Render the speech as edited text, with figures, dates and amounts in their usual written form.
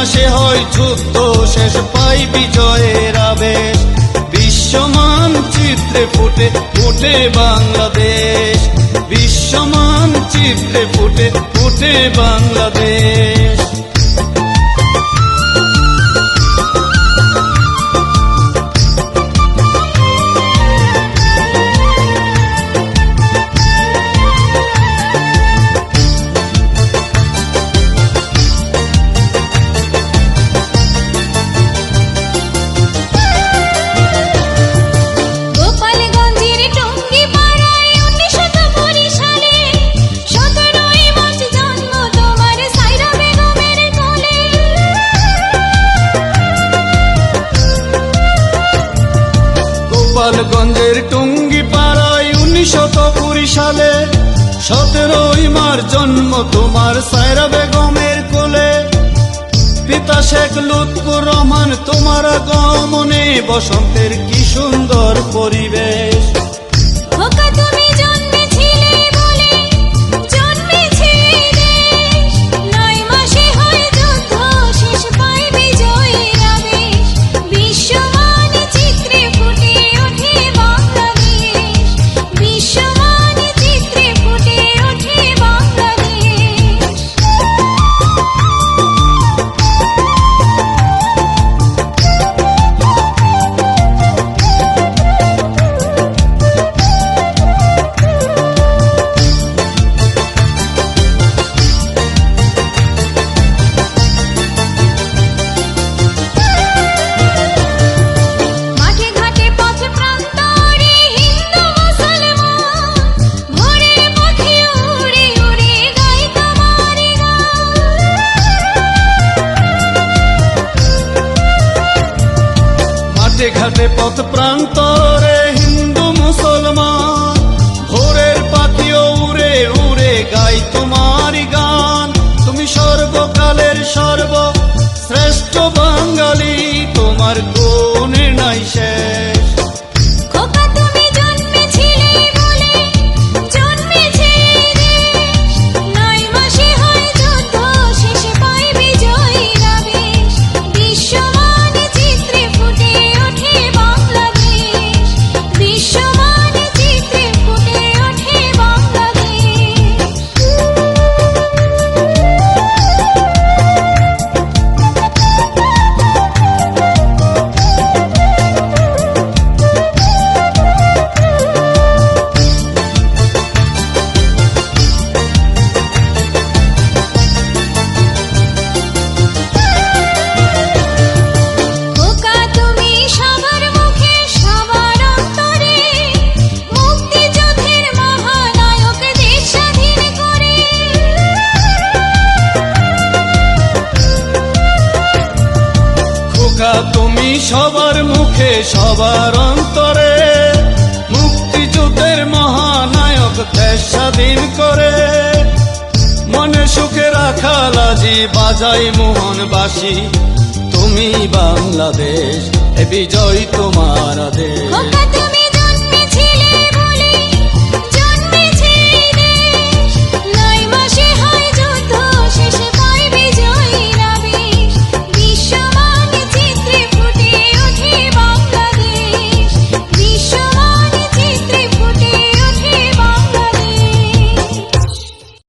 মাসে হয় যুদ্ধ, শেষ পাই বিজয়ের আবেশ। বিশ্ব মানচিত্রে ফুটে ফুটে বাংলাদেশ, বিশ্ব মানচিত্রে ফুটে ফুটে বাংলাদেশ। গোপালগঞ্জের টুঙ্গি পাড়ায় 1920 সালে 17 মার্চ জন্ম তোমার সায়রা বেগমের কোলে। পিতা শেখ লুৎফুর রহমান, তোমার আগমনে বসন্তের কি সুন্দর পরিবেশ। ঘাটে পথ প্রান্তরে হিন্দু মুসলমান, ভোরের পাখিও উড়ে উড়ে গাই তোমারই গান। তুমি সর্বকালের সর্বশ্রেষ্ঠ বাঙালি, তোমার গুণের নাই শেষ। তুমি সবার মুখে সবার অন্তরে, মুক্তিযুদ্ধের মহানায়ক, দেশ স্বাধীন করে। মনে সুখে রাখা লাজি বাজাই মোহনবাসী, তুমি বাংলাদেশ, এ বিজয় তোমার দেশ।